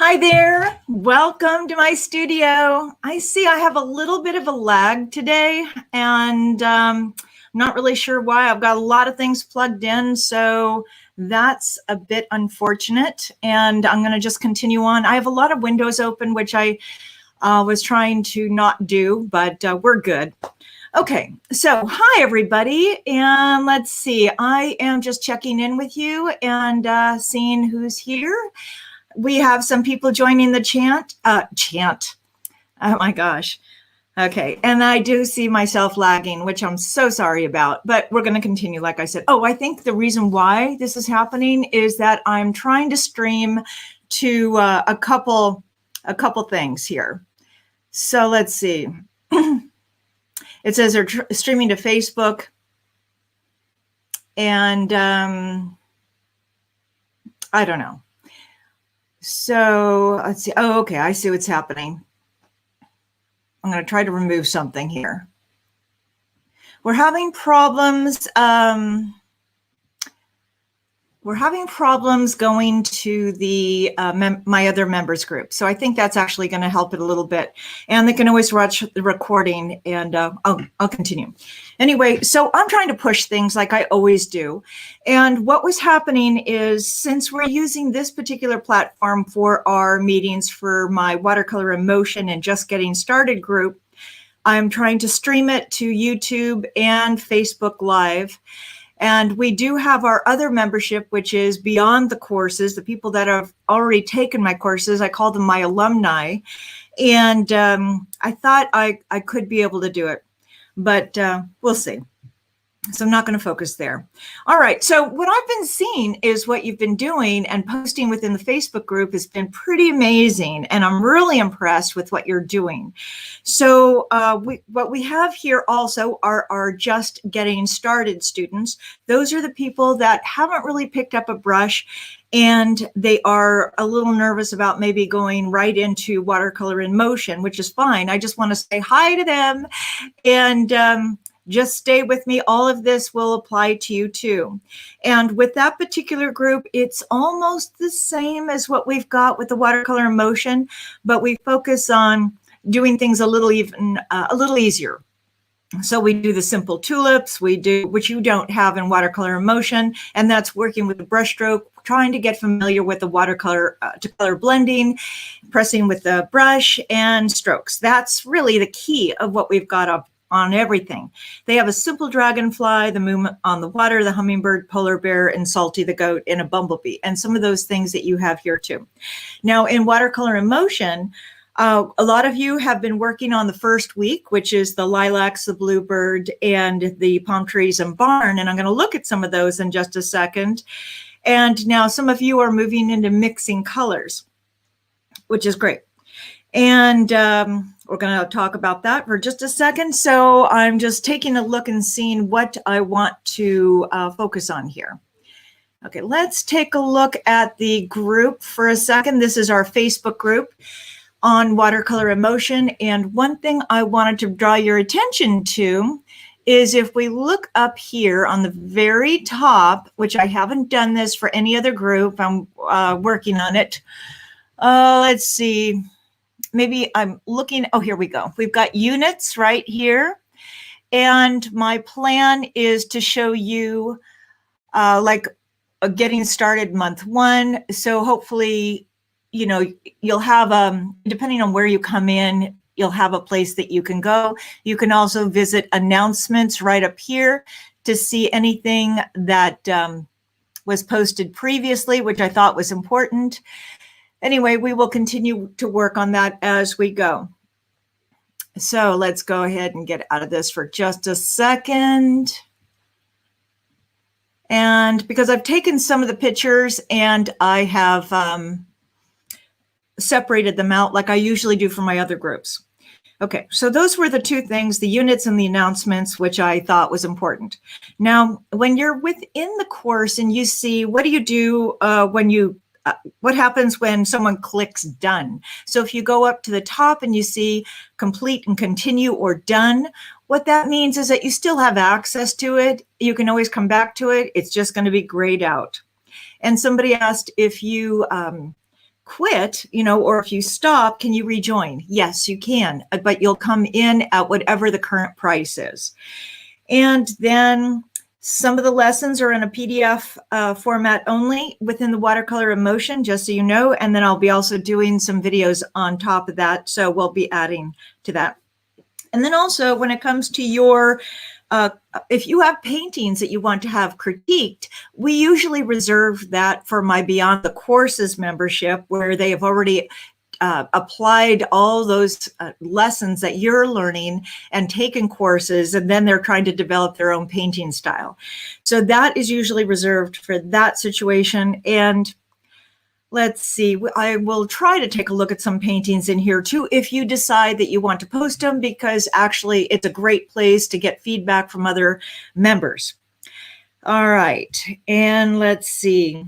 Hi there, welcome to my studio. I see I have a little bit of a lag today and I'm not really sure why. I've got a lot of things plugged in, so that's a bit unfortunate, and I'm going to just continue on. I have a lot of windows open, which I was trying to not do, but we're good. Okay, so hi everybody, and let's see, I am just checking in with you and seeing who's here. We have some people joining the chant. Oh my gosh. Okay, and I do see myself lagging, which I'm so sorry about, but we're going to continue, like I said. Oh, I think the reason why this is happening is that I'm trying to stream to a couple things here. So let's see. It says they're streaming to Facebook, and I don't know. So let's see. Oh, okay. I see what's happening. I'm going to try to remove something here. We're having problems. We're having problems going to the my other members group. So I think that's actually going to help it a little bit. And they can always watch the recording, and I'll continue. Anyway, so I'm trying to push things like I always do. And what was happening is, since we're using this particular platform for our meetings for my Watercolor in Motion and Just Getting Started group, I'm trying to stream it to YouTube and Facebook Live. And we do have our other membership, which is beyond the courses, the people that have already taken my courses. I call them my alumni. And I thought I could be able to do it, but we'll see. So I'm not going to focus there. All right. So what I've been seeing is what you've been doing and posting within the Facebook group has been pretty amazing. And I'm really impressed with what you're doing. So what we have here also are our Just Getting Started students. Those are the people that haven't really picked up a brush, and they are a little nervous about maybe going right into Watercolor in Motion, which is fine. I just want to say hi to them, and just stay with me. All of this will apply to you too. And with that particular group, it's almost the same as what we've got with the Watercolor in Motion, but we focus on doing things a little easier. So we do the simple tulips, we do, which you don't have in Watercolor in Motion, and that's working with the brush stroke, trying to get familiar with the watercolor to color blending, pressing with the brush and strokes. That's really the key of what we've got up on everything. They have a simple dragonfly, the moon on the water, the hummingbird, polar bear, and Salty the goat, and a bumblebee, and some of those things that you have here too. Now in Watercolor in Motion, a lot of you have been working on the first week, which is the lilacs, the bluebird, and the palm trees and barn, and I'm going to look at some of those in just a second. And now some of you are moving into mixing colors, which is great. And we're going to talk about that for just a second. So I'm just taking a look and seeing what I want to focus on here. Okay, let's take a look at the group for a second. This is our Facebook group on Watercolor in Motion. And one thing I wanted to draw your attention to is if we look up here on the very top, which I haven't done this for any other group, I'm working on it. Let's see. Maybe I'm looking, oh, here we go. We've got units right here. And my plan is to show you like getting started month 1. So hopefully, you know, you'll have, depending on where you come in, you'll have a place that you can go. You can also visit announcements right up here to see anything that was posted previously, which I thought was important. Anyway, we will continue to work on that as we go. So let's go ahead and get out of this for just a second. And because I've taken some of the pictures and I have separated them out like I usually do for my other groups. Okay, so those were the two things, the units and the announcements, which I thought was important. Now, when you're within the course and you see, what do you do when you what happens when someone clicks done? So if you go up to the top and you see complete and continue or done, what that means is that you still have access to it. You can always come back to it. It's just going to be grayed out. And somebody asked if you quit, or if you stop, can you rejoin? Yes, you can, but you'll come in at whatever the current price is. And then some of the lessons are in a PDF format only within the Watercolor Emotion, just so you know. And then I'll be also doing some videos on top of that. So we'll be adding to that. And then also when it comes to your, if you have paintings that you want to have critiqued, we usually reserve that for my Beyond the Courses membership, where they have already applied all those lessons that you're learning and taken courses, and then they're trying to develop their own painting style. So that is usually reserved for that situation. And let's see, I will try to take a look at some paintings in here too, if you decide that you want to post them, because actually it's a great place to get feedback from other members. All right, and let's see.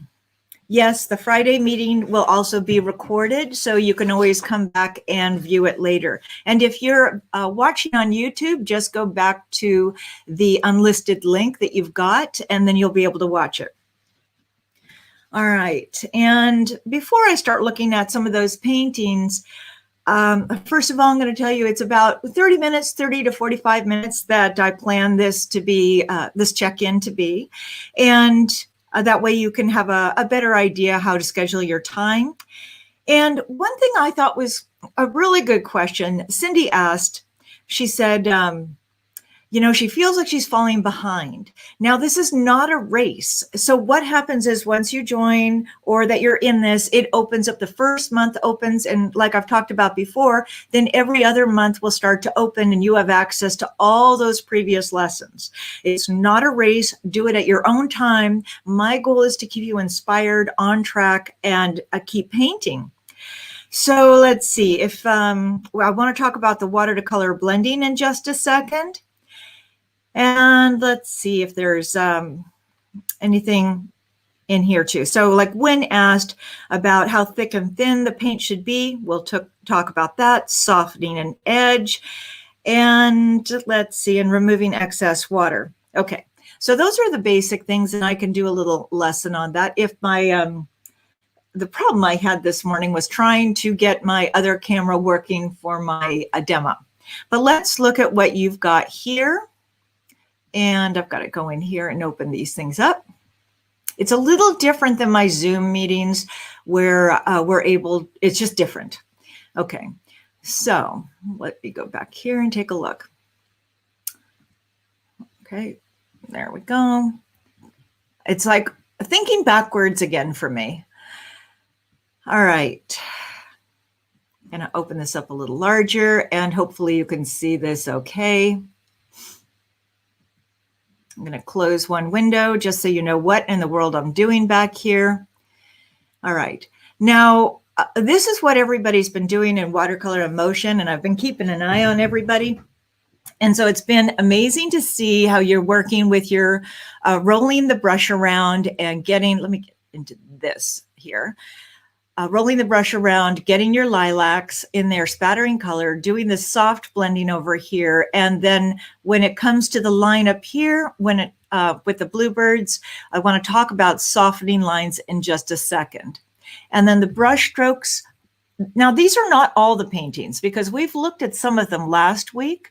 Yes, the Friday meeting will also be recorded, so you can always come back and view it later. And if you're watching on YouTube, just go back to the unlisted link that you've got, and then you'll be able to watch it. All right, and before I start looking at some of those paintings, first of all, I'm going to tell you it's about 30 minutes, 30 to 45 minutes that I plan this to be, this check-in to be. And that way you can have a better idea how to schedule your time. And one thing I thought was a really good question, Cindy asked, she said, she feels like she's falling behind. Now, this is not a race. So what happens is once you join or that you're in this, it opens up, the first month opens. And like I've talked about before, then every other month will start to open and you have access to all those previous lessons. It's not a race. Do it at your own time. My goal is to keep you inspired, on track, and keep painting. So let's see if I want to talk about the watercolor blending in just a second. And let's see if there's anything in here too. So like when asked about how thick and thin the paint should be, we'll talk about that, softening an edge, and let's see, and removing excess water. Okay, so those are the basic things, and I can do a little lesson on that. If my, the problem I had this morning was trying to get my other camera working for my demo. But let's look at what you've got here. And I've got to go in here and open these things up. It's a little different than my Zoom meetings where we're able, it's just different. Okay, so let me go back here and take a look. Okay, there we go. It's like thinking backwards again for me. All right. I'm going to open this up a little larger and hopefully you can see this okay. I'm going to close one window just so you know what in the world I'm doing back here. All right. Now, this is what everybody's been doing in Watercolor Emotion, and I've been keeping an eye on everybody. And so it's been amazing to see how you're working with your rolling the brush around and getting, let me get into this here. Rolling the brush around, getting your lilacs in there, spattering color, doing the soft blending over here. And then when it comes to the line up here, when it with the bluebirds, I want to talk about softening lines in just a second. And then the brush strokes. Now, these are not all the paintings because we've looked at some of them last week.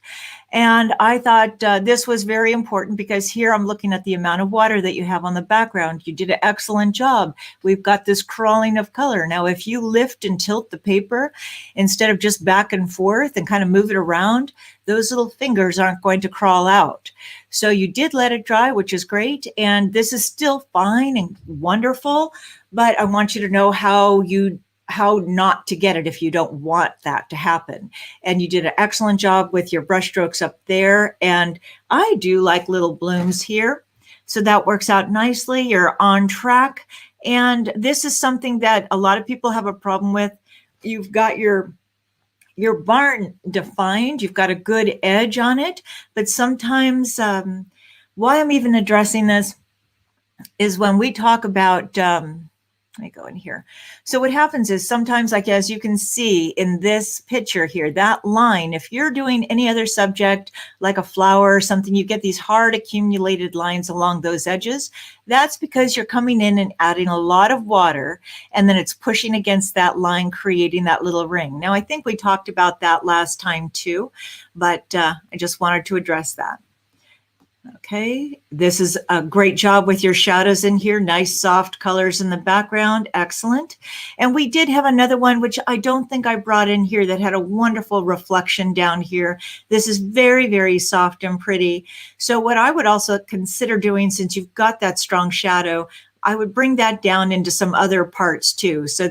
And I thought this was very important because here I'm looking at the amount of water that you have on the background. You did an excellent job. We've got this crawling of color. Now, if you lift and tilt the paper instead of just back and forth and kind of move it around, those little fingers aren't going to crawl out. So you did let it dry, which is great. And this is still fine and wonderful, but I want you to know how not to get it if you don't want that to happen. And you did an excellent job with your brush strokes up there. And I do like little blooms here. So that works out nicely. You're on track. And this is something that a lot of people have a problem with. You've got your barn defined. You've got a good edge on it. But sometimes why I'm even addressing this is when we talk about, Let me go in here. So what happens is sometimes, like as you can see in this picture here, that line, if you're doing any other subject like a flower or something, you get these hard accumulated lines along those edges. That's because you're coming in and adding a lot of water, and then it's pushing against that line, creating that little ring. Now, I think we talked about that last time too, but I just wanted to address that. Okay, this is a great job with your shadows in here. Nice soft colors in the background. Excellent. And we did have another one, which I don't think I brought in here, that had a wonderful reflection down here. This is very, very soft and pretty. So what I would also consider doing, since you've got that strong shadow, I would bring that down into some other parts too. So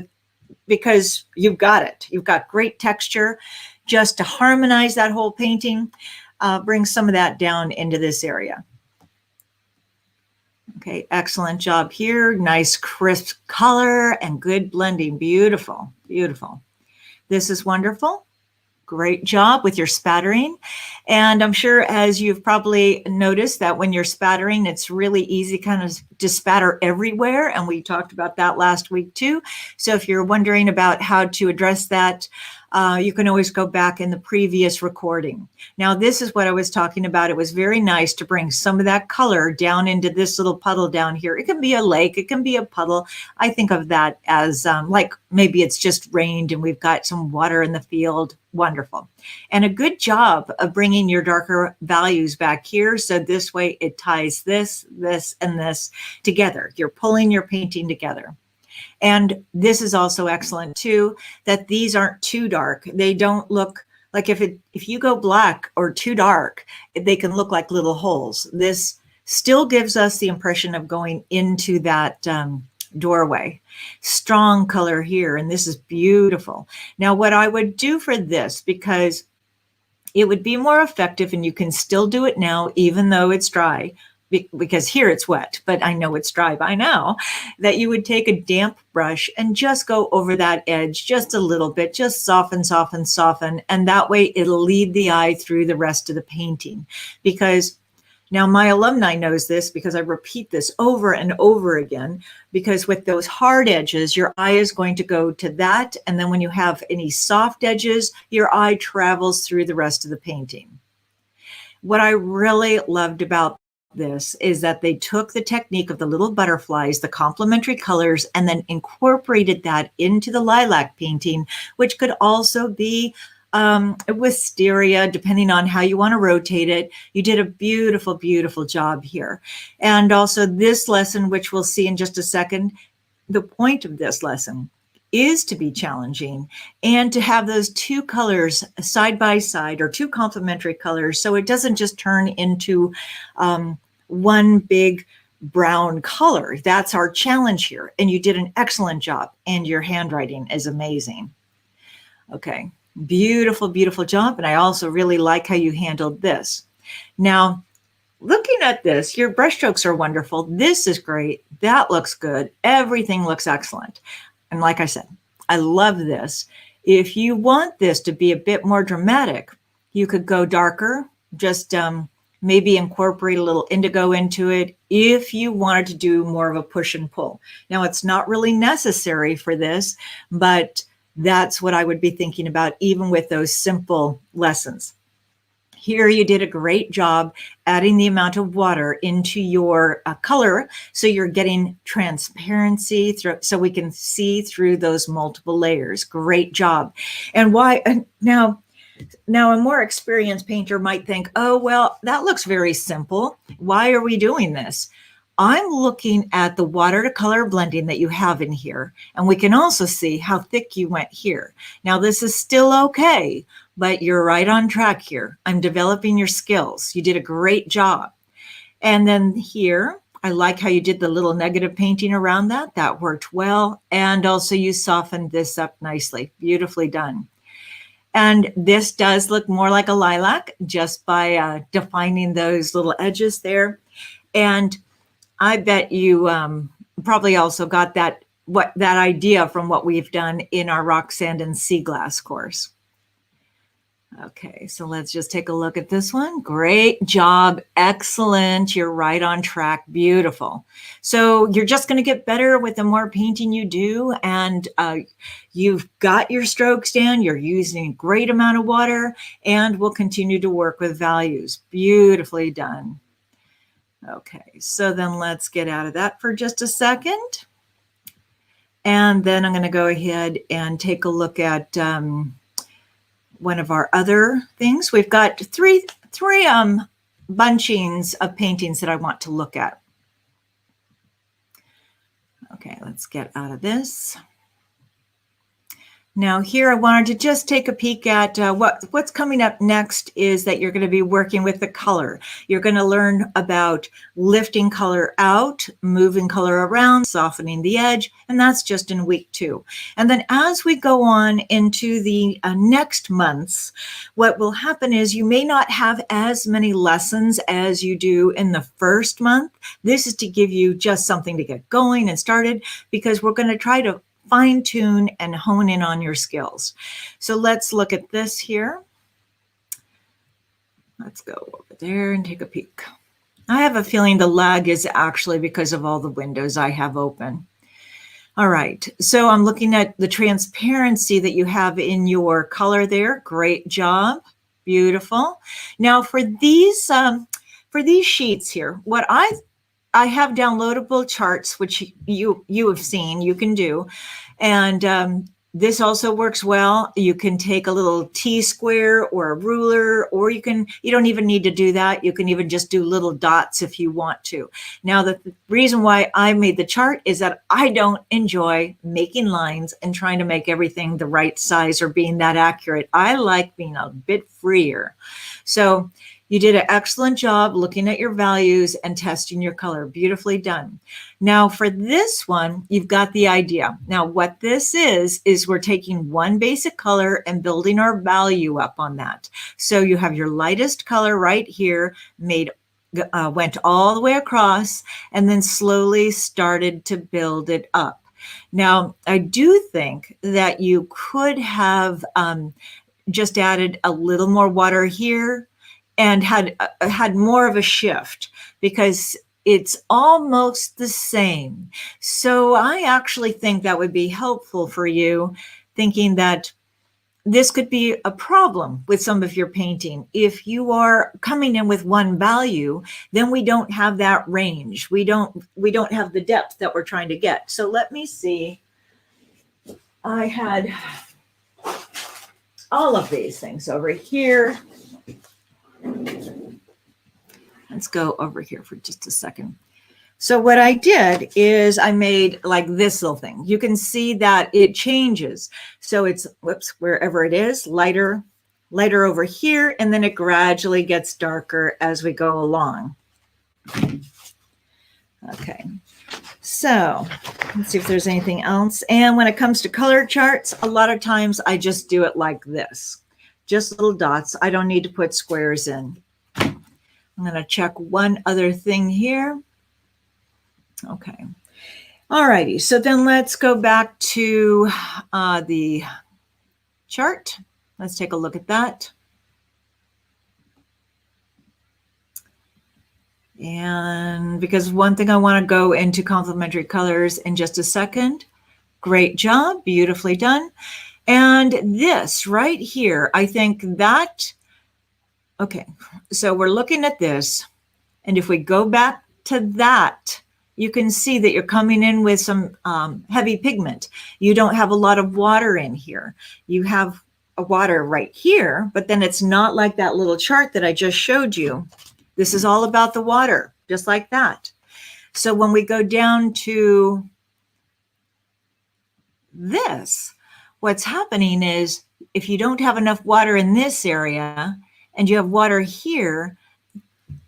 because you've got it, you've got great texture, just to harmonize that whole painting. Bring some of that down into this area. Okay, excellent job here. Nice crisp color and good blending. Beautiful, beautiful. This is wonderful. Great job with your spattering. And I'm sure, as you've probably noticed, that when you're spattering, it's really easy kind of to spatter everywhere. And we talked about that last week too. So if you're wondering about how to address that, you can always go back in the previous recording. Now, this is what I was talking about. It was very nice to bring some of that color down into this little puddle down here. It can be a lake, it can be a puddle. I think of that as like maybe it's just rained and we've got some water in the field. Wonderful. And a good job of bringing your darker values back here. So this way it ties this, this, and this together. You're pulling your painting together. And this is also excellent too, that these aren't too dark. They don't look like, if you go black or too dark, they can look like little holes. This still gives us the impression of going into that doorway. Strong color here, and this is beautiful. Now, what I would do for this, because it would be more effective, and you can still do it now, even though it's dry, because here it's wet, but I know it's dry by now, that you would take a damp brush and just go over that edge just a little bit, just soften, soften, soften. And that way it'll lead the eye through the rest of the painting. Because now my alumni knows this, because I repeat this over and over again, because with those hard edges, your eye is going to go to that. And then when you have any soft edges, your eye travels through the rest of the painting. What I really loved about this is that they took the technique of the little butterflies, the complementary colors, and then incorporated that into the lilac painting, which could also be wisteria, depending on how you want to rotate it. You did a beautiful, beautiful job here. And also this lesson, which we'll see in just a second, the point of this lesson is to be challenging and to have those two colors side by side, or two complementary colors, so it doesn't just turn into one big brown color. That's our challenge here. And you did an excellent job, and your handwriting is amazing. Okay, beautiful, beautiful job. And I also really like how you handled this. Now, looking at this, your brushstrokes are wonderful. This is great. That looks good. Everything looks excellent. And like I said, I love this. If you want this to be a bit more dramatic, you could go darker, just maybe incorporate a little indigo into it if you wanted to do more of a push and pull. Now, it's not really necessary for this, but that's what I would be thinking about, even with those simple lessons. Here you did a great job adding the amount of water into your color, so you're getting transparency through, so we can see through those multiple layers. Great job. And why now a more experienced painter might think, oh, well, that looks very simple. Why are we doing this? I'm looking at the watercolor blending that you have in here, and we can also see how thick you went here. Now, this is still okay, but you're right on track here. I'm developing your skills. You did a great job. And then here, I like how you did the little negative painting around that. That worked well. And also you softened this up nicely. Beautifully done. And this does look more like a lilac just by defining those little edges there. And I bet you probably also got that idea from what we've done in our rock, sand, and sea glass course. Okay, so let's just take a look at this one. Great job. Excellent. You're right on track. Beautiful. So you're just going to get better with the more painting you do. And you've got your strokes down. You're using a great amount of water, and we'll continue to work with values. Beautifully done. Okay, so then let's get out of that for just a second. And then I'm going to go ahead and take a look at one of our other things. We've got three bunchings of paintings that I want to look at. Okay, let's get out of this. Now here I wanted to just take a peek at what's coming up next is that you're going to be working with the color. You're going to learn about lifting color out, moving color around, softening the edge, and that's just in week 2. And then as we go on into the next months, what will happen is you may not have as many lessons as you do in the first month. This is to give you just something to get going and started, because we're going to try to fine tune and hone in on your skills. So let's look at this here. Let's go over there and take a peek. I have a feeling the lag is actually because of all the windows I have open. All right, so I'm looking at the transparency that you have in your color there. Great job, beautiful. Now for these sheets here, what I have downloadable charts, which you have seen, you can do. And this also works well. You can take a little T-square or a ruler, or you don't even need to do that. You can even just do little dots if you want to. Now, the reason why I made the chart is that I don't enjoy making lines and trying to make everything the right size or being that accurate. I like being a bit freer. So you did an excellent job looking at your values and testing your color. Beautifully done. Now for this one, you've got the idea. Now what this is we're taking one basic color and building our value up on that. So you have your lightest color right here, went all the way across, and then slowly started to build it up. Now, I do think that you could have just added a little more water here and had more of a shift, because it's almost the same. So I actually think that would be helpful for you, thinking that this could be a problem with some of your painting. If you are coming in with one value, then we don't have that range. We don't have the depth that we're trying to get. So let me see. I had all of these things over here. Let's go over here for just a second. So what I did is I made like this little thing. You can see that it changes. So it's, wherever it is, lighter over here, and then it gradually gets darker as we go along. Okay, so let's see if there's anything else. And when it comes to color charts, a lot of times I just do it like this. Just little dots. I don't need to put squares in. I'm going to check one other thing here. Okay. All righty. So then let's go back to the chart. Let's take a look at that. And because one thing I want to go into complementary colors in just a second. Great job. Beautifully done. And this right here, I think that, okay, so we're looking at this. And if we go back to that, you can see that you're coming in with some heavy pigment. You don't have a lot of water in here. You have a water right here, but then it's not like that little chart that I just showed you. This is all about the water, just like that. So when we go down to this, what's happening is if you don't have enough water in this area and you have water here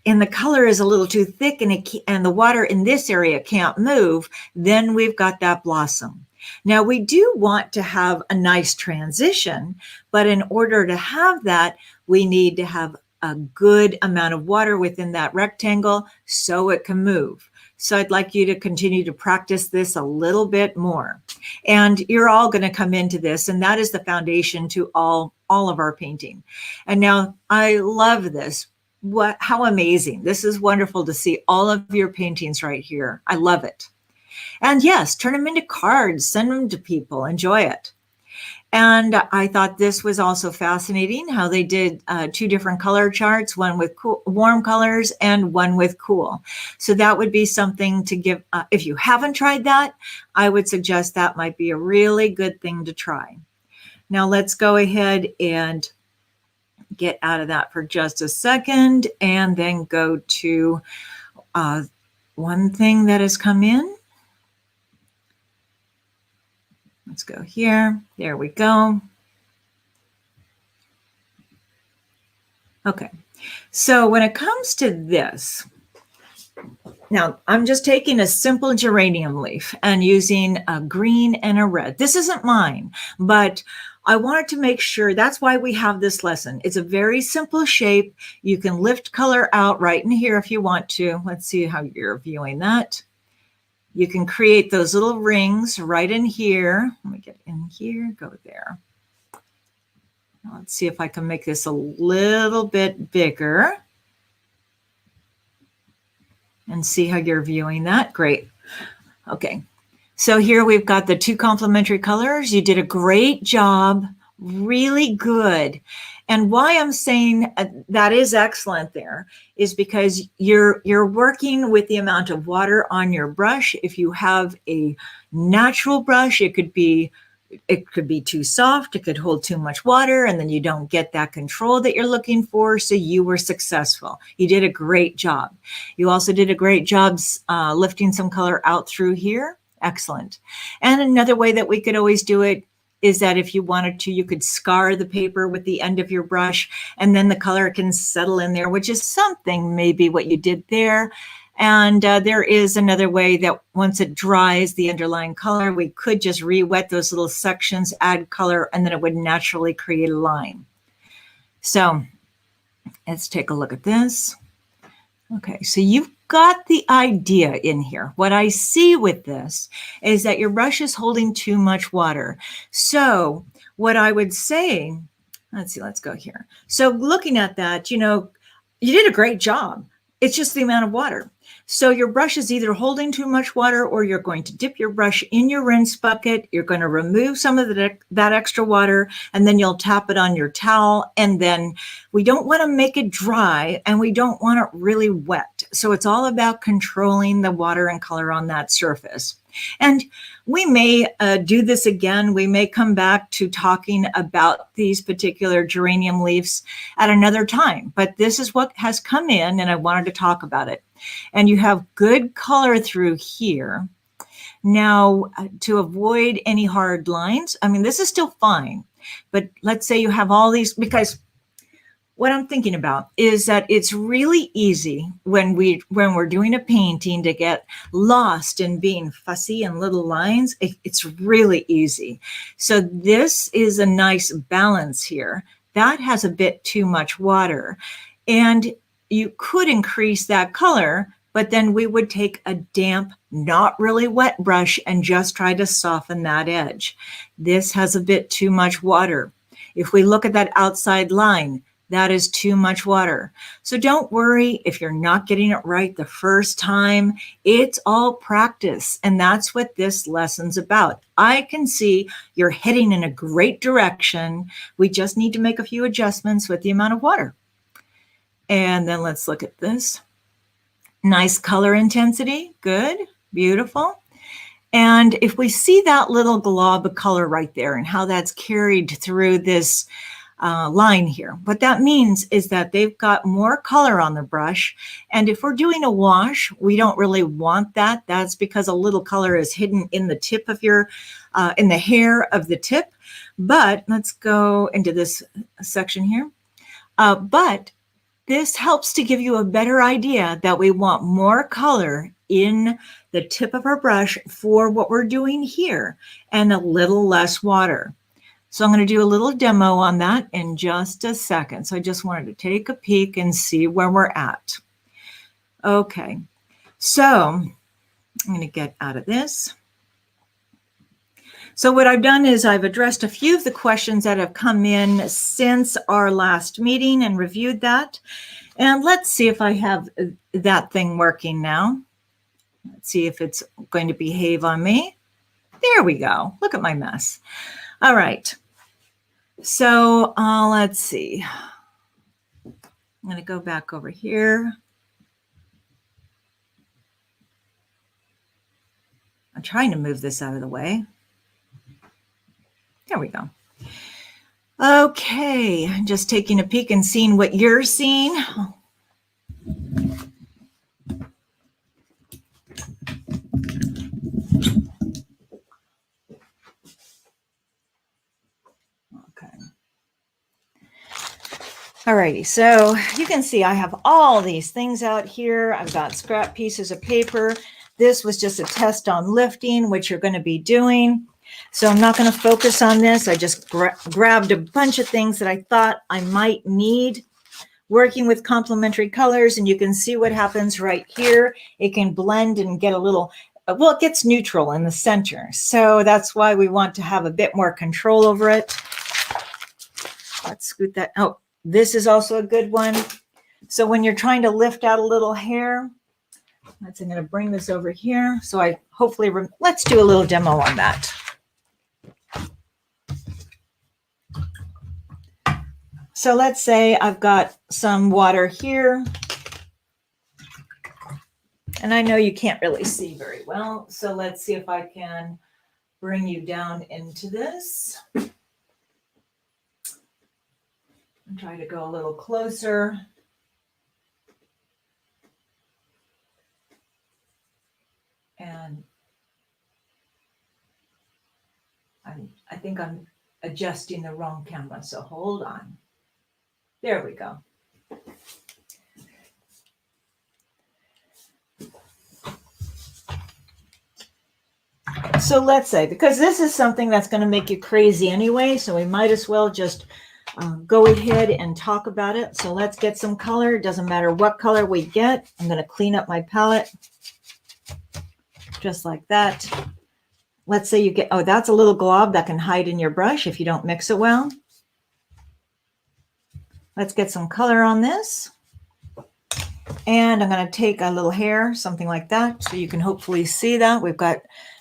and the color is a little too thick and the water in this area can't move, then we've got that blossom. Now we do want to have a nice transition, but in order to have that, we need to have a good amount of water within that rectangle so it can move. So I'd like you to continue to practice this a little bit more. And you're all going to come into this, and that is the foundation to all of our painting. And now I love this. How amazing. This is wonderful to see all of your paintings right here. I love it. And yes, turn them into cards, send them to people, enjoy it. And I thought this was also fascinating how they did 2 different color charts, one with cool, warm colors and one with cool. So that would be something to give, if you haven't tried that, I would suggest that might be a really good thing to try. Now let's go ahead and get out of that for just a second and then go to one thing that has come in. Let's go here. There we go. Okay. So when it comes to this, now I'm just taking a simple geranium leaf and using a green and a red. This isn't mine, but I wanted to make sure that's why we have this lesson. It's a very simple shape. You can lift color out right in here if you want to. Let's see how you're viewing that. You can create those little rings right in here. Let me get in here, go there. Now let's see if I can make this a little bit bigger and see how you're viewing that. Great. Okay. So here we've got the 2 complementary colors. You did a great job, really good. And why I'm saying that is excellent there is because you're working with the amount of water on your brush. If you have a natural brush, it could be too soft, it could hold too much water, and then you don't get that control that you're looking for. So you were successful. You did a great job. You also did a great job lifting some color out through here. Excellent. And another way that we could always do it is that if you wanted to, you could scar the paper with the end of your brush, and then the color can settle in there, which is something maybe what you did there. And there is another way that once it dries, the underlying color, we could just re-wet those little sections, add color, and then it would naturally create a line. So let's take a look at this. Okay, so you've got the idea in here. What I see with this is that your brush is holding too much water. So what I would say, let's see, let's go here. So looking at that, you know, you did a great job. It's just the amount of water. So your brush is either holding too much water, or you're going to dip your brush in your rinse bucket. You're going to remove some of that extra water, and then you'll tap it on your towel. And then we don't want to make it dry, and we don't want it really wet. So it's all about controlling the water and color on that surface. And we may do this again. We may come back to talking about these particular geranium leaves at another time, but this is what has come in, and I wanted to talk about it. And you have good color through here. Now, to avoid any hard lines, I mean, this is still fine, but let's say you have all these, because what I'm thinking about is that it's really easy when we're doing a painting to get lost in being fussy and little lines. It's really easy. So this is a nice balance here. That has a bit too much water, and you could increase that color, but then we would take a damp, not really wet brush and just try to soften that edge. This has a bit too much water. If we look at that outside line, that is too much water. So don't worry if you're not getting it right the first time. It's all practice, and that's what this lesson's about. I can see you're heading in a great direction. We just need to make a few adjustments with the amount of water. And then let's look at this. Nice color intensity. Good. Beautiful. And if we see that little glob of color right there and how that's carried through this line here, what that means is that they've got more color on the brush. And if we're doing a wash, we don't really want that. That's because a little color is hidden in the tip of your, in the hair of the tip. But let's go into this section here. But this helps to give you a better idea that we want more color in the tip of our brush for what we're doing here and a little less water. So I'm going to do a little demo on that in just a second. So I just wanted to take a peek and see where we're at. Okay, so I'm going to get out of this. So what I've done is I've addressed a few of the questions that have come in since our last meeting and reviewed that. And let's see if I have that thing working now. Let's see if it's going to behave on me. There we go. Look at my mess. All right. So let's see. I'm going to go back over here. I'm trying to move this out of the way. There we go. Okay, I'm just taking a peek and seeing what you're seeing. Okay. Alrighty, so you can see I have all these things out here. I've got scrap pieces of paper. This was just a test on lifting, which you're going to be doing. So I'm not going to focus on this. I just grabbed a bunch of things that I thought I might need working with complementary colors. And you can see what happens right here. It can blend and get a little, well, it gets neutral in the center. So that's why we want to have a bit more control over it. Let's scoot that. Oh, this is also a good one. So when you're trying to lift out a little hair, I'm going to bring this over here. So I hopefully, let's do a little demo on that. So let's say I've got some water here. And I know you can't really see very well. So let's see if I can bring you down into this. And try to go a little closer. And I think I'm adjusting the wrong camera, so hold on. There we go. So let's say, because this is something that's going to make you crazy anyway, so we might as well just go ahead and talk about it. So let's get some color. It doesn't matter what color we get. I'm going to clean up my palette. Just like that. Let's say you get, oh, that's a little glob that can hide in your brush if you don't mix it well. Let's get some color on this. And I'm going to take a little hair, something like that, so you can hopefully see that. We've got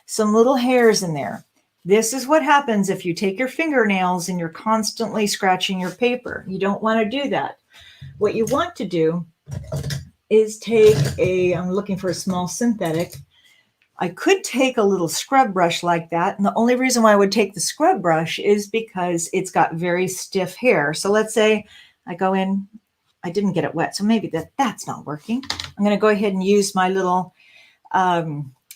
some little hairs in there. This is what happens if you take your fingernails and you're constantly scratching your paper. You don't want to do that. What you want to do is take a, I'm looking for a small synthetic. I could take a little scrub brush like that. And the only reason why I would take the scrub brush is because it's got very stiff hair. So let's say I go in, I didn't get it wet, so maybe that's not working. I'm going to go ahead and use my little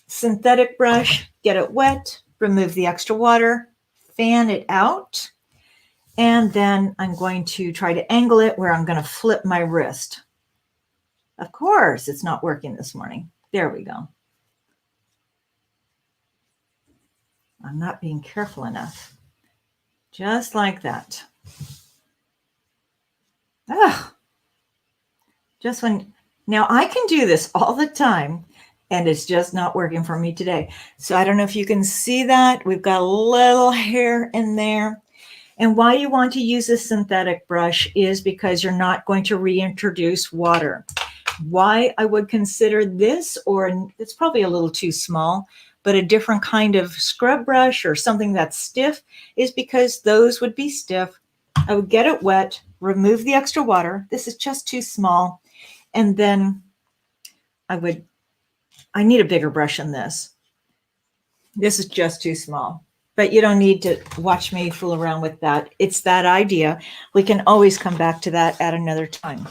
synthetic brush, get it wet, remove the extra water, fan it out, and then I'm going to try to angle it where I'm going to flip my wrist. Of course, it's not working this morning. There we go. I'm not being careful enough. Just like that. Ah. Just when, now I can do this all the time and it's just not working for me today. So I don't know if you can see that. We've got a little hair in there. And why you want to use a synthetic brush is because you're not going to reintroduce water. Why I would consider this, or it's probably a little too small, but a different kind of scrub brush or something that's stiff, is because those would be stiff. I would get it wet, remove the extra water. This is just too small. And then I need a bigger brush than this. This is just too small, but you don't need to watch me fool around with that. It's that idea. We can always come back to that at another time.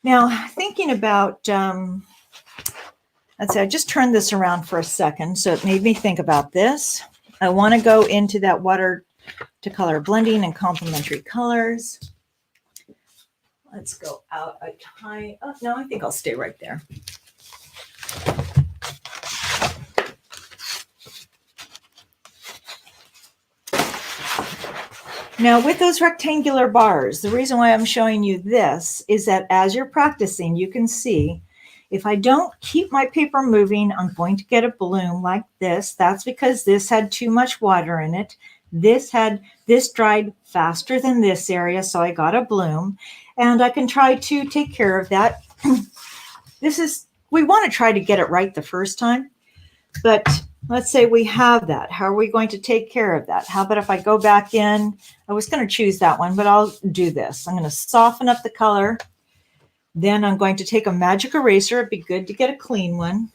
Now, thinking about, let's say I just turned this around for a second, so it made me think about this. I want to go into that watercolor blending and complementary colors. Let's go out a tiny, oh, no, I think I'll stay right there. Now with those rectangular bars, the reason why I'm showing you this is that as you're practicing, you can see If I don't keep my paper moving, I'm going to get a bloom like this. That's because this had too much water in it. This dried faster than this area, so I got a bloom. And I can try to take care of that. We want to try to get it right the first time, but let's say we have that. How are we going to take care of that? How about if I go back in? I was going to choose that one, but I'll do this. I'm going to soften up the color. Then I'm going to take a magic eraser. It'd be good to get a clean one,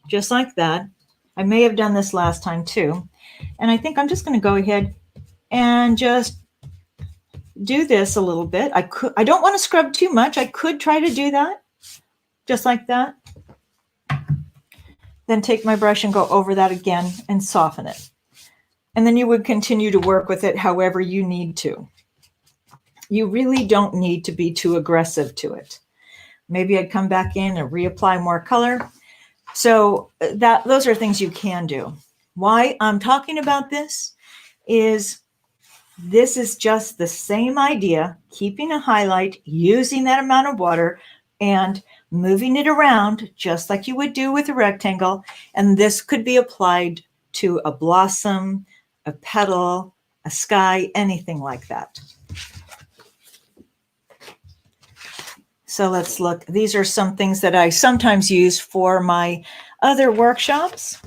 just like that. I may have done this last time too. And I think I'm just going to go ahead and just do this a little bit. I don't want to scrub too much. I could try to do that, just like that. Then take my brush and go over that again and soften it. And then you would continue to work with it however you need to. You really don't need to be too aggressive to it. Maybe I'd come back in and reapply more color. So those are things you can do. Why I'm talking about this is just the same idea, keeping a highlight, using that amount of water, and moving it around just like you would do with a rectangle. And this could be applied to a blossom, a petal, a sky, anything like that. So let's look. These are some things that I sometimes use for my other workshops.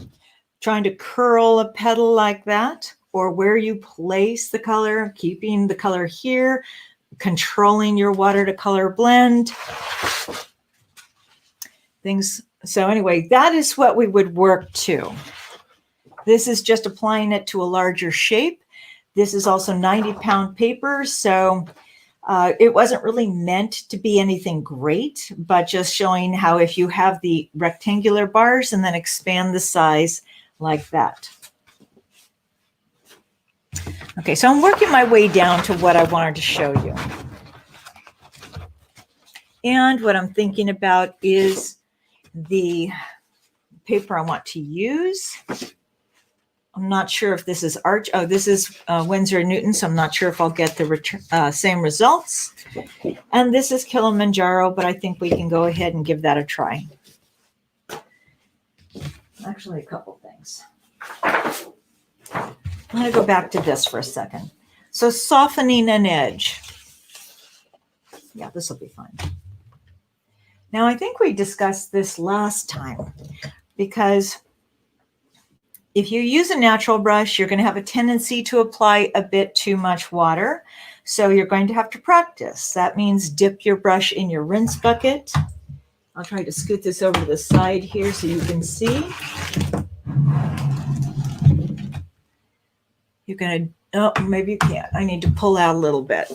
Trying to curl a petal like that, or where you place the color, keeping the color here, controlling your water to color blend. Things. So anyway, that is what we would work to. This is just applying it to a larger shape. This is also 90-pound paper, so it wasn't really meant to be anything great, but just showing how if you have the rectangular bars and then expand the size like that. Okay, so I'm working my way down to what I wanted to show you. And what I'm thinking about is the paper I want to use. I'm not sure if this is Arch. Oh, this is Winsor & Newton, so I'm not sure if I'll get the same results. And this is Kilimanjaro, but I think we can go ahead and give that a try. Actually, a couple things. I'm going to go back to this for a second. So softening an edge. Yeah, this will be fine. Now, I think we discussed this last time because if you use a natural brush, you're going to have a tendency to apply a bit too much water. So you're going to have to practice. That means dip your brush in your rinse bucket. I'll try to scoot this over to the side here so you can see. You're going to, oh, maybe you can't. I need to pull out a little bit.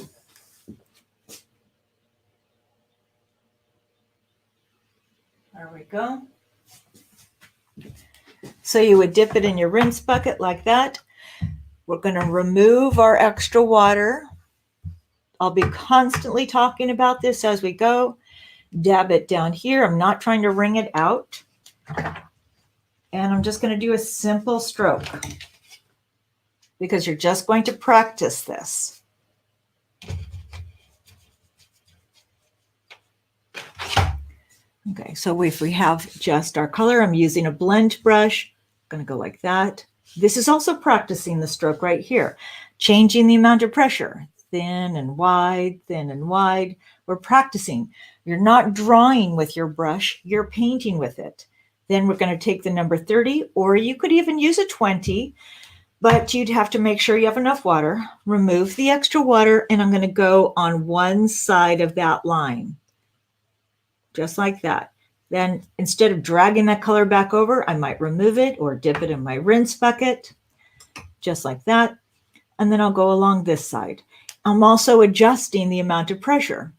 There we go. So you would dip it in your rinse bucket like that. We're going to remove our extra water. I'll be constantly talking about this as we go. Dab it down here. I'm not trying to wring it out. And I'm just going to do a simple stroke because you're just going to practice this. Okay, so if we have just our color, I'm using a blend brush. I'm going to go like that. This is also practicing the stroke right here, changing the amount of pressure, thin and wide, thin and wide. We're practicing. You're not drawing with your brush, you're painting with it. Then we're going to take the number 30, or you could even use a 20, but you'd have to make sure you have enough water. Remove the extra water, and I'm going to go on one side of that line. Just like that. Then instead of dragging that color back over, I might remove it or dip it in my rinse bucket, just like that. And then I'll go along this side. I'm also adjusting the amount of pressure.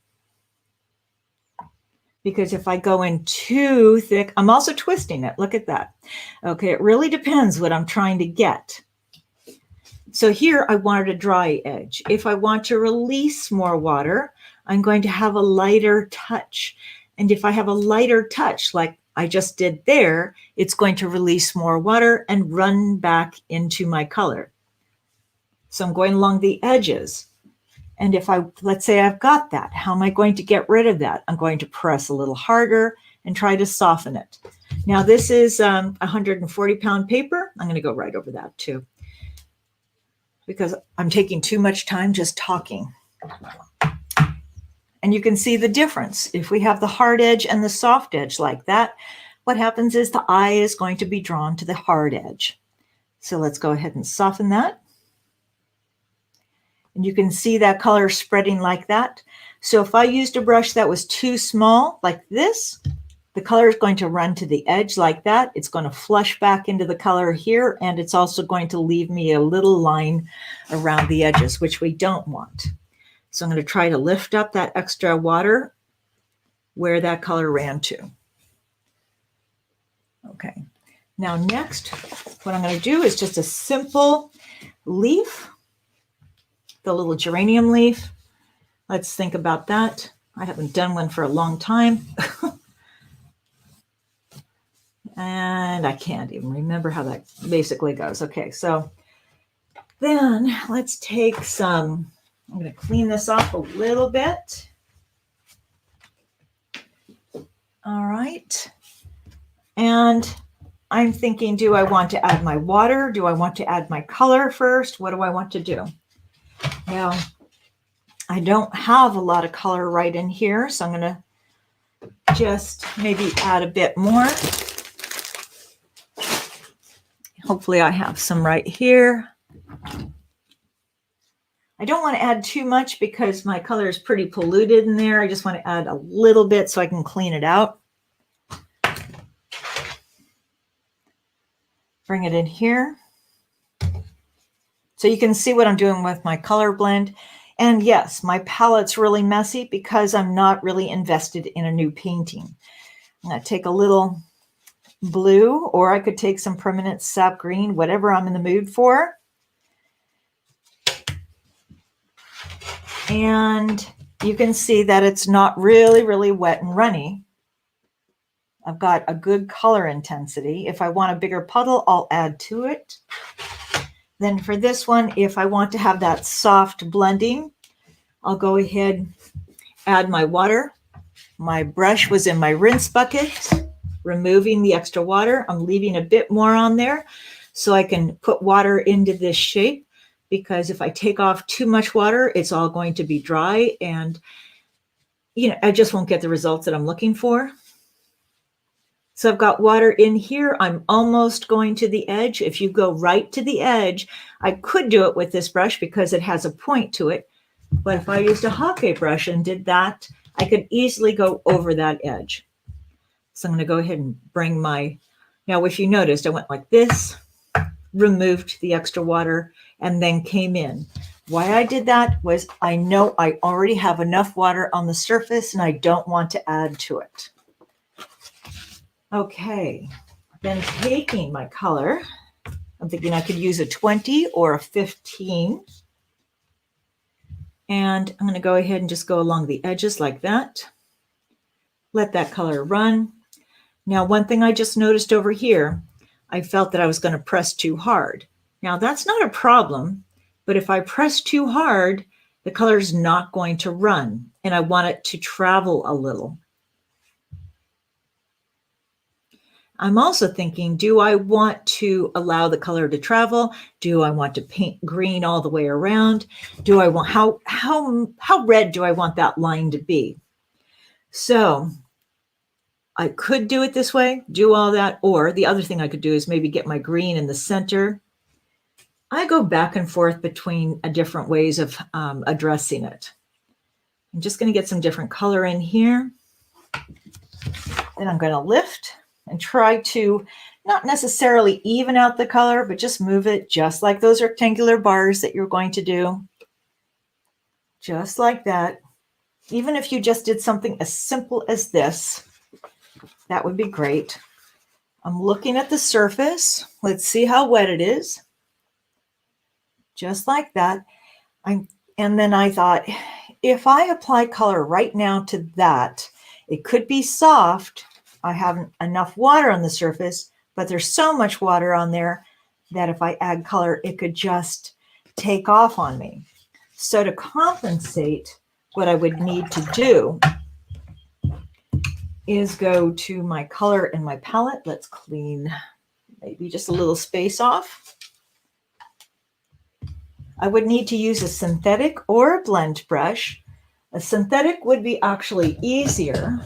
Because if I go in too thick, I'm also twisting it. Look at that. Okay, it really depends what I'm trying to get. So here I wanted a dry edge. If I want to release more water, I'm going to have a lighter touch. And if I have a lighter touch, like I just did there, it's going to release more water and run back into my color. So I'm going along the edges. And if let's say I've got that, how am I going to get rid of that? I'm going to press a little harder and try to soften it. Now this is 140-pound paper. I'm going to go right over that too, because I'm taking too much time just talking. And you can see the difference. If we have the hard edge and the soft edge like that, what happens is the eye is going to be drawn to the hard edge. So let's go ahead and soften that. And you can see that color spreading like that. So if I used a brush that was too small, like this, the color is going to run to the edge like that. It's going to flush back into the color here, and it's also going to leave me a little line around the edges, which we don't want. So I'm going to try to lift up that extra water where that color ran to. Okay. Now next, what I'm going to do is just a simple leaf, the little geranium leaf. Let's think about that. I haven't done one for a long time. And I can't even remember how that basically goes. Okay, so then let's take some, I'm going to clean this off a little bit. All right. And I'm thinking, do I want to add my water? Do I want to add my color first? What do I want to do? Now, I don't have a lot of color right in here, so I'm going to just maybe add a bit more. Hopefully I have some right here. I don't want to add too much because my color is pretty polluted in there. I just want to add a little bit so I can clean it out. Bring it in here. So you can see what I'm doing with my color blend. And yes, my palette's really messy because I'm not really invested in a new painting. I'm going to take a little blue, or I could take some permanent sap green, whatever I'm in the mood for. And you can see that it's not really, really wet and runny. I've got a good color intensity. If I want a bigger puddle, I'll add to it. Then for this one, if I want to have that soft blending, I'll go ahead, add my water. My brush was in my rinse bucket, removing the extra water. I'm leaving a bit more on there so I can put water into this shape, because if I take off too much water, it's all going to be dry and, I just won't get the results that I'm looking for. So I've got water in here. I'm almost going to the edge. If you go right to the edge, I could do it with this brush because it has a point to it. But if I used a Hake brush and did that, I could easily go over that edge. So I'm going to go ahead and bring now if you noticed, I went like this, removed the extra water, and then came in. Why I did that was I know I already have enough water on the surface and I don't want to add to it. Okay, then taking my color, I'm thinking I could use a 20 or a 15. And I'm going to go ahead and just go along the edges like that. Let that color run. Now, one thing I just noticed over here, I felt that I was going to press too hard. Now, that's not a problem, but if I press too hard, the color is not going to run, and I want it to travel a little. I'm also thinking, do I want to allow the color to travel? Do I want to paint green all the way around? Do I want, how red do I want that line to be? So I could do it this way, do all that, or the other thing I could do is maybe get my green in the center. I go back and forth between different ways of addressing it. I'm just going to get some different color in here. Then I'm going to lift and try to not necessarily even out the color, but just move it just like those rectangular bars that you're going to do. Just like that. Even if you just did something as simple as this, that would be great. I'm looking at the surface. Let's see how wet it is. Just like that. And then I thought, if I apply color right now to that, it could be soft. I have enough water on the surface, but there's so much water on there that if I add color, it could just take off on me. So to compensate, what I would need to do is go to my color and my palette. Let's clean maybe just a little space off. I would need to use a synthetic or a blend brush. A synthetic would be actually easier.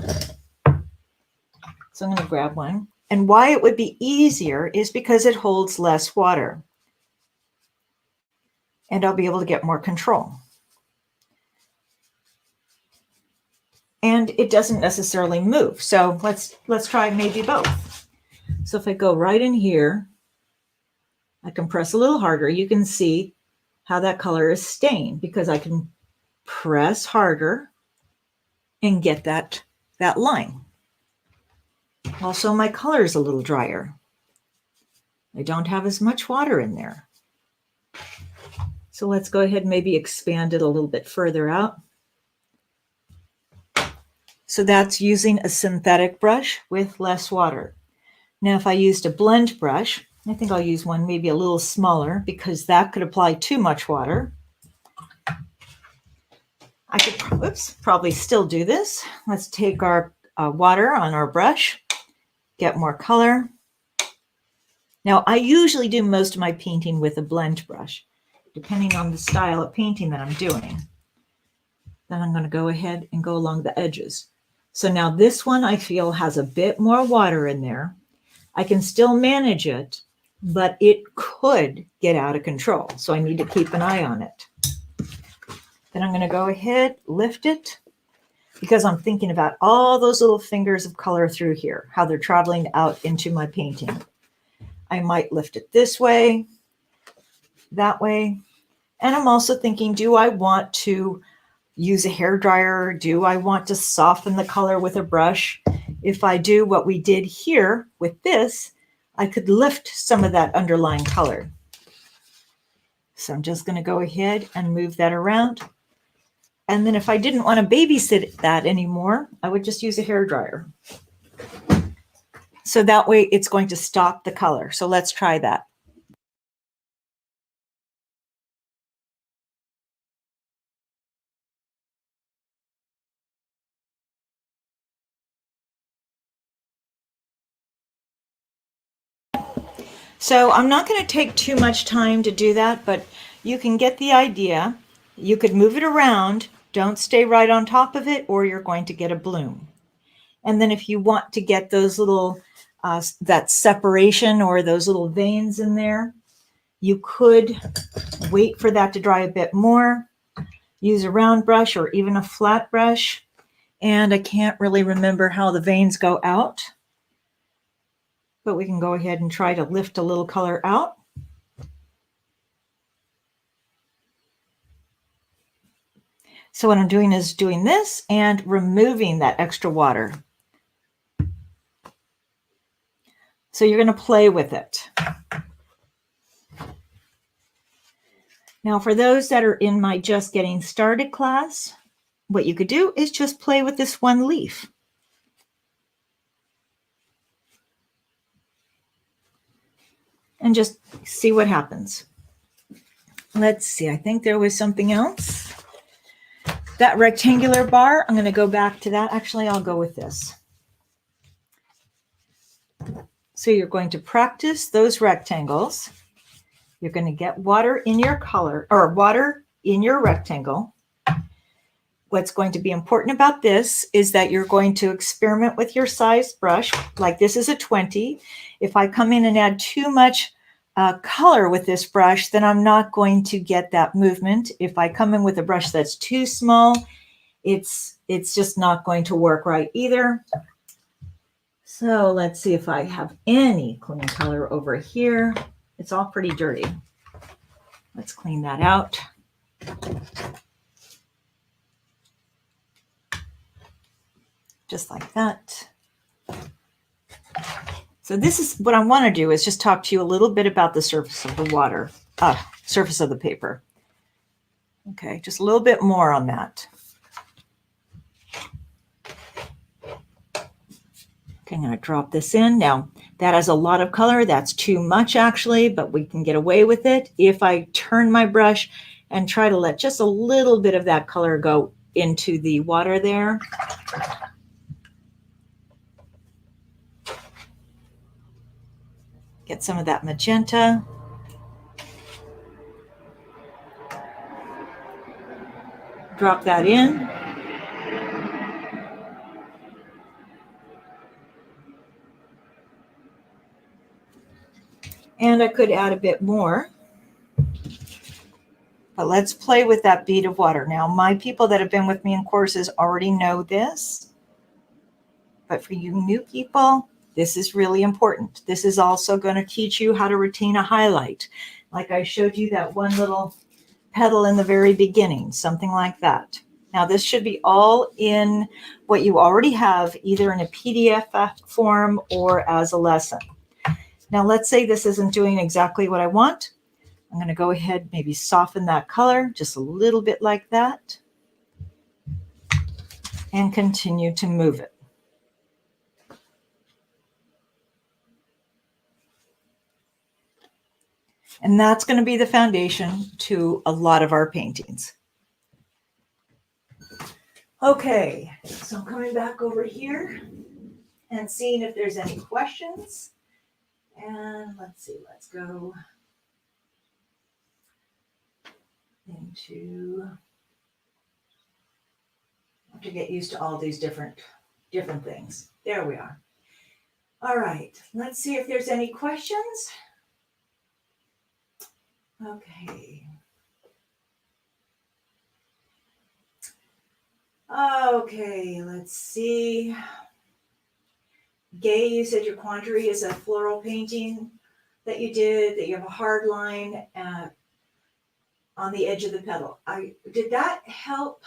So I'm going to grab one. And why it would be easier is because it holds less water. And I'll be able to get more control. And it doesn't necessarily move. So let's try maybe both. So if I go right in here, I can press a little harder. You can see how that color is staying because I can press harder and get that line. Also, my color is a little drier. I don't have as much water in there. So let's go ahead and maybe expand it a little bit further out. So that's using a synthetic brush with less water. Now, if I used a blend brush, I think I'll use one maybe a little smaller because that could apply too much water. I could probably still do this. Let's take our water on our brush, get more color. Now, I usually do most of my painting with a blend brush, depending on the style of painting that I'm doing. Then I'm going to go ahead and go along the edges. So now this one I feel has a bit more water in there. I can still manage it, but it could get out of control. So I need to keep an eye on it. Then I'm going to go ahead, lift it, because I'm thinking about all those little fingers of color through here, how they're traveling out into my painting. I might lift it this way, that way. And I'm also thinking, do I want to use a hairdryer? Do I want to soften the color with a brush? If I do what we did here with this, I could lift some of that underlying color. So I'm just going to go ahead and move that around. And then if I didn't want to babysit that anymore, I would just use a hairdryer. So that way it's going to stop the color. So let's try that. So I'm not going to take too much time to do that, but you can get the idea. You could move it around. Don't stay right on top of it or you're going to get a bloom. And then if you want to get those little, that separation or those little veins in there, you could wait for that to dry a bit more. Use a round brush or even a flat brush. And I can't really remember how the veins go out. But we can go ahead and try to lift a little color out. So what I'm doing is doing this and removing that extra water. So you're going to play with it. Now, for those that are in my Just Getting Started class, what you could do is just play with this one leaf. And just see what happens. Let's see, I think there was something else. That rectangular bar, I'm going to go back to that. Actually, I'll go with this. So you're going to practice those rectangles. You're going to get water in your color or water in your rectangle. What's going to be important about this is that you're going to experiment with your size brush. Like this is a 20. If I come in and add too much color with this brush, then I'm not going to get that movement. If I come in with a brush that's too small, it's just not going to work right either. So let's see if I have any clean color over here. It's all pretty dirty. Let's clean that out. Just like that. So this is what I want to do, is just talk to you a little bit about the surface of the water, surface of the paper. Okay, just a little bit more on that. Okay, I'm going to drop this in. Now, that has a lot of color. That's too much, actually, but we can get away with it. If I turn my brush and try to let just a little bit of that color go into the water there. Get some of that magenta. Drop that in. And I could add a bit more. But let's play with that bead of water. Now, my people that have been with me in courses already know this. But for you new people, this is really important. This is also going to teach you how to retain a highlight. Like I showed you that one little petal in the very beginning, something like that. Now, this should be all in what you already have, either in a PDF form or as a lesson. Now, let's say this isn't doing exactly what I want. I'm going to go ahead, maybe soften that color just a little bit like that, and continue to move it. And that's going to be the foundation to a lot of our paintings. Okay, so I'm coming back over here and seeing if there's any questions. And let's see, let's go into, I have to get used to all these different things. There we are. All right, let's see if there's any questions. Okay. Okay, let's see. Gay, you said your quandary is a floral painting that you did, that you have a hard line on the edge of the petal. Did that help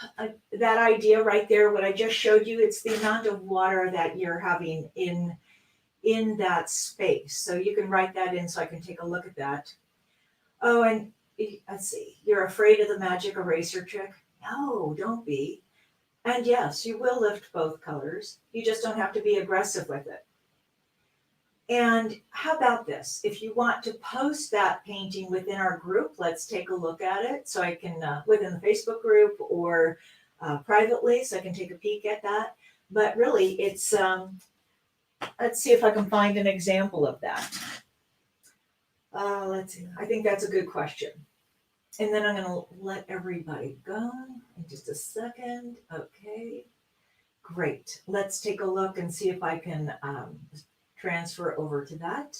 that idea right there, what I just showed you? It's the amount of water that you're having in that space. So you can write that in so I can take a look at that. Oh, and let's see, you're afraid of the magic eraser trick? No, don't be. And yes, you will lift both colors. You just don't have to be aggressive with it. And how about this? If you want to post that painting within our group, let's take a look at it. So I can, within the Facebook group or privately, so I can take a peek at that. But really, it's, let's see if I can find an example of that. Let's see. I think that's a good question. And then I'm going to let everybody go in just a second. Okay, great. Let's take a look and see if I can transfer over to that.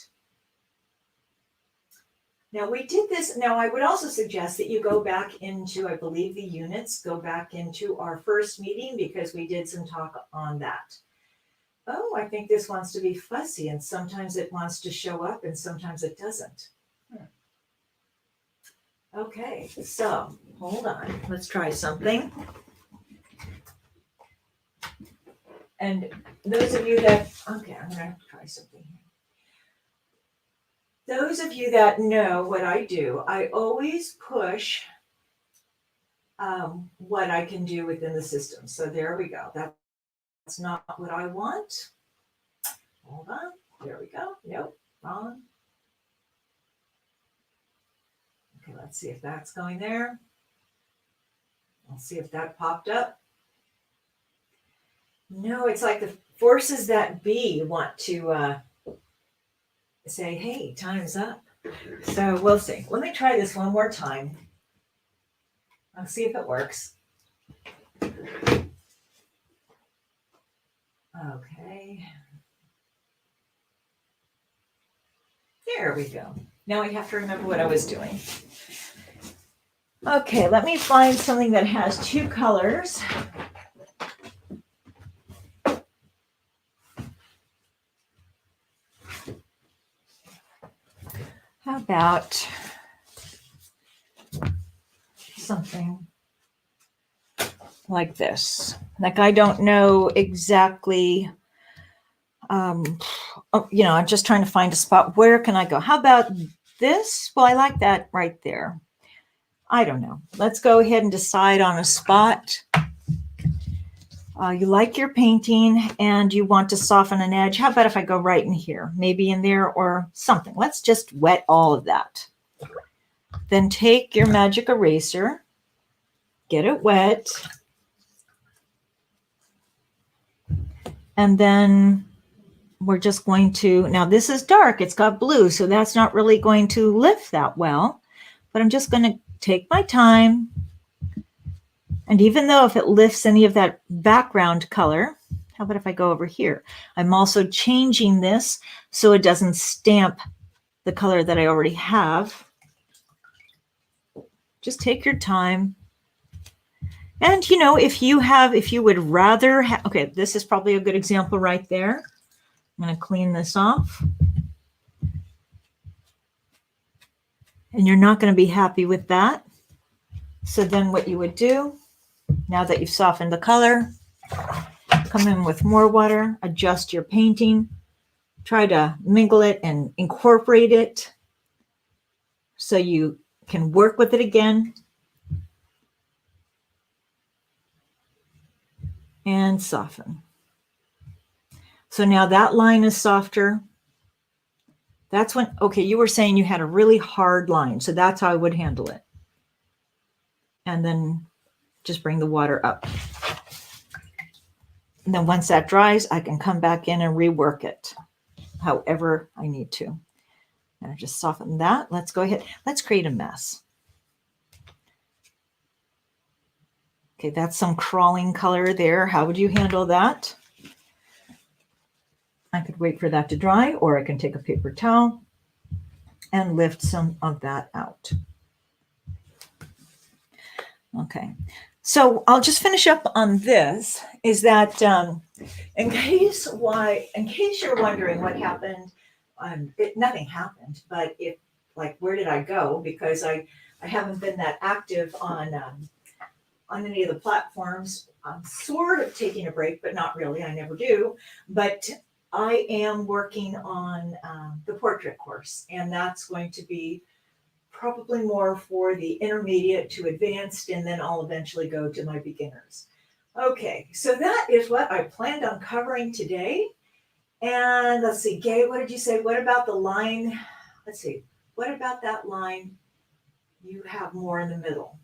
Now we did this. Now I would also suggest that you go back into, I believe the units, go back into our first meeting because we did some talk on that. Oh, I think this wants to be fussy and sometimes it wants to show up and sometimes it doesn't. Okay, so hold on. Let's try something. And those of you that, okay, I'm going to try something here. Those of you that know what I do, I always push what I can do within the system. So there we go. That's not what I want. Hold on. There we go. Nope, wrong. Okay, let's see if that's going there. Let's see if that popped up. No, it's like the forces that be want to say, hey, time's up. So we'll see. Let me try this one more time. I'll see if it works. Okay. There we go. Now I have to remember what I was doing. Okay, let me find something that has two colors. How about something like this? Like I don't know exactly, I'm just trying to find a spot. Where can I go? How about this? Well, I like that right there. I don't know. Let's go ahead and decide on a spot. You like your painting and you want to soften an edge. How about if I go right in here, maybe in there or something? Let's just wet all of that. then take your magic eraser, get it wet, and then we're just going to, now this is dark, it's got blue, so that's not really going to lift that well, but I'm just going to take my time. And even though if it lifts any of that background color, how about if I go over here? I'm also changing this so it doesn't stamp the color that I already have. Just take your time. And, you know, if you would rather have, okay, this is probably a good example right there. I'm going to clean this off. And you're not going to be happy with that. So then what you would do, now that you've softened the color, come in with more water, adjust your painting, try to mingle it and incorporate it so you can work with it again. And soften. So now that line is softer. That's when, okay, you were saying you had a really hard line. So that's how I would handle it. And then just bring the water up. And then once that dries, I can come back in and rework it however I need to. And I just soften that. Let's go ahead. Let's create a mess. Okay, that's some crawling color there. How would you handle that? I could wait for that to dry, or I can take a paper towel and lift some of that out. Okay, so I'll just finish up on this, is that in case you're wondering what happened, nothing happened, but where did I go? Because I haven't been that active on any of the platforms. I'm sort of taking a break, but not really, I never do. But I am working on the portrait course, and that's going to be probably more for the intermediate to advanced, and then I'll eventually go to my beginners. Okay, so that is what I planned on covering today. And let's see, Gay, what did you say? What about the line? Let's see, what about that line you have more in the middle?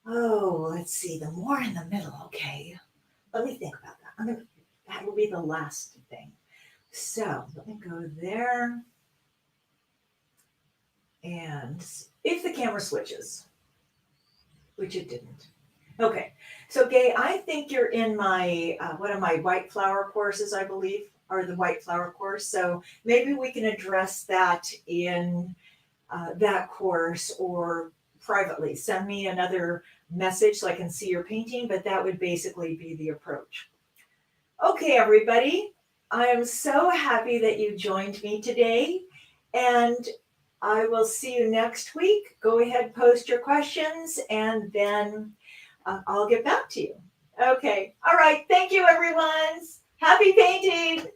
Oh, let's see, the more in the middle. Okay, let me think about that. That will be the last thing. So let me go there. And if the camera switches, which it didn't. Okay, so Gay, I think you're in my, one of my white flower courses, I believe, or the white flower course. So maybe we can address that in that course, or privately. Send me another message so I can see your painting, but that would basically be the approach. Okay, everybody, I am so happy that you joined me today, and I will see you next week. Go ahead, post your questions, and then I'll get back to you. Okay, all right, thank you, everyone. Happy painting.